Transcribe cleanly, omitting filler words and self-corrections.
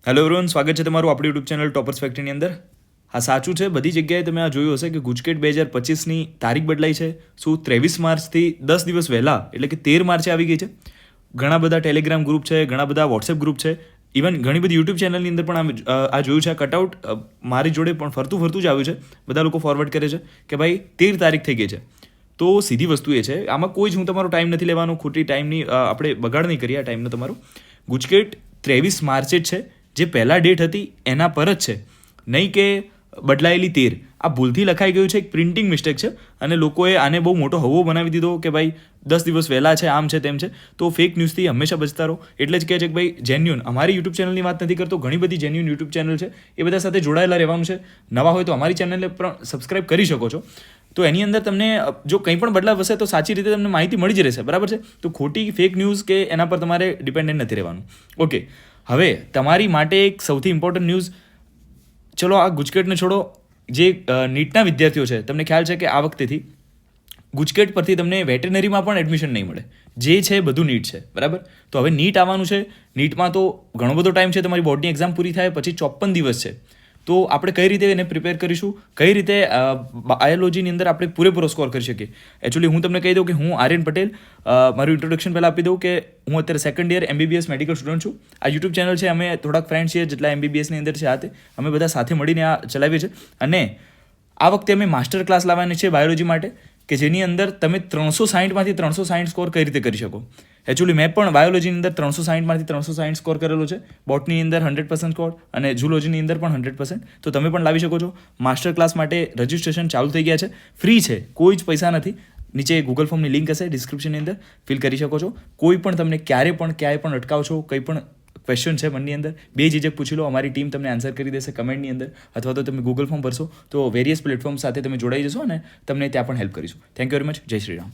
Hello everyone, સ્વાગત છે તમારું આપણી યુટ્યુબ ચેનલ ટોપર્સ ફેક્ટરીની અંદર. હા, સાચું છે, બધી જગ્યાએ તમે આ જોયું હશે કે ગુજકેટ 2025ની તારીખ બદલાઈ છે. શું 23 માર્ચથી 10 દિવસ વહેલા એટલે કે 13 માર્ચે આવી ગઈ છે. ઘણા બધા ટેલિગ્રામ ગ્રુપ છે, ઘણા બધા વોટ્સએપ ગ્રુપ છે, ઇવન ઘણી બધી યુટ્યુબ ચેનલની અંદર પણ આ જોયું છે. આ કટઆઉટ મારી જોડે પણ ફરતું જ આવ્યું છે. બધા લોકો ફોરવર્ડ કરે છે કે ભાઈ 13 તારીખ થઈ ગઈ છે. તો સીધી વસ્તુ એ છે, આમાં કોઈ જ હું તમારો ટાઈમ નથી લેવાનો, ખોટી ટાઈમની આપણે બગાડ નહીં કરીએ આ ટાઈમનો તમારો. ગુજકેટ 23 માર્ચે જ છે, જે પહેલાં ડેટ હતી એના પર જ છે, નહીં કે બદલાયેલી 13. આ ભૂલથી લખાઈ ગયું છે, એક પ્રિન્ટિંગ મિસ્ટેક છે અને લોકોએ આને બહુ મોટો હવો બનાવી દીધો કે ભાઈ 10 દિવસ વહેલા છે, આમ છે, તેમ છે. તો ફેક ન્યૂઝથી હંમેશા બચતા રહો. એટલે જ કહે છે કે ભાઈ જેન્યુન, અમારી યુટ્યુબ ચેનલની વાત નથી કરતો, ઘણી બધી જેન્યુન યુટ્યુબ ચેનલ છે, એ બધા સાથે જોડાયેલા રહેવાનું છે. નવા હોય તો અમારી ચેનલને પણ સબસ્ક્રાઇબ કરી શકો છો. તો એની અંદર તમને જો કંઈ પણ બદલાવ હશે તો સાચી રીતે તમને માહિતી મળી જ રહેશે, બરાબર છે. તો ખોટી ફેક ન્યૂઝ કે એના પર તમારે ડિપેન્ડન્ટ નથી રહેવાનું. ઓકે, હવે તમારી માટે એક સૌથી ઇમ્પોર્ટન્ટ ન્યૂઝ, ચલો આ ગુજકેટને છોડો. જે નીટના વિદ્યાર્થીઓ છે, તમને ખ્યાલ છે કે આ વખતેથી ગુજકેટ પરથી તમને વેટરનરીમાં પણ એડમિશન નહીં મળે. જે છે બધું નીટ છે, બરાબર. તો હવે નીટ આવવાનું છે. નીટમાં તો ઘણો બધો ટાઈમ છે, તમારી બોર્ડની એક્ઝામ પૂરી થાય પછી 54 દિવસ છે. તો આપણે કઈ રીતે એને પ્રિપેર કરીશું, કઈ રીતે બાયોલોજીની અંદર આપણે પૂરેપૂરો સ્કોર કરી શકીએ. એકચ્યુઅલી હું તમને કહી દઉં કે હું આર્યન પટેલ, મારું ઇન્ટ્રોડક્શન પહેલાં આપી દઉં કે હું અત્યારે second year MBBS medical student છું. આ યુટ્યુબ ચેનલ છે, અમે થોડાક ફ્રેન્ડ્સ છીએ જેટલા MBBSની અંદર છે. અમે બધા સાથે મળીને આ ચલાવીએ છીએ. અને આ વખતે અમે માસ્ટર ક્લાસ લાવવાની છે બાયોલોજી માટે, કે જેની અંદર તમે 360માંથી 360 સ્કોર કઈ રીતે કરી શકો. એકચ્યુઅલી મેં પણ બાયોલોજીની અંદર 360માંથી 360 સ્કોર કરેલો છે, બોટની અંદર 100% સ્કોર અને ઝૂલોજીની અંદર પણ 100%. તો તમે પણ લાવી શકો છો. માસ્ટર ક્લાસ માટે રજિસ્ટ્રેશન ચાલુ થઈ ગયા છે, ફ્રી છે, કોઈ જ પૈસા નથી. નીચે ગૂગલ ફોર્મની લિંક હશે ડિસ્ક્રિપ્શનની અંદર, ફિલ કરી શકો છો. કોઈ પણ તમને ક્યાંય પણ અટકાવશો, કંઈ પણ ક્વેશ્ચન છે મનની અંદર, બેઝિજક પૂછી લો, અમારી ટીમ તમને આન્સર કરી દેશે કમેન્ટની અંદર, અથવા તો તમે ગૂગલ ફોર્મ ભરશો તો વેરિયસ પ્લેટફોર્મ સાથે તમે જોડાઈ જશો અને તમને ત્યાં પણ હેલ્પ કરીશું. Thank you very much. જય શ્રી રામ.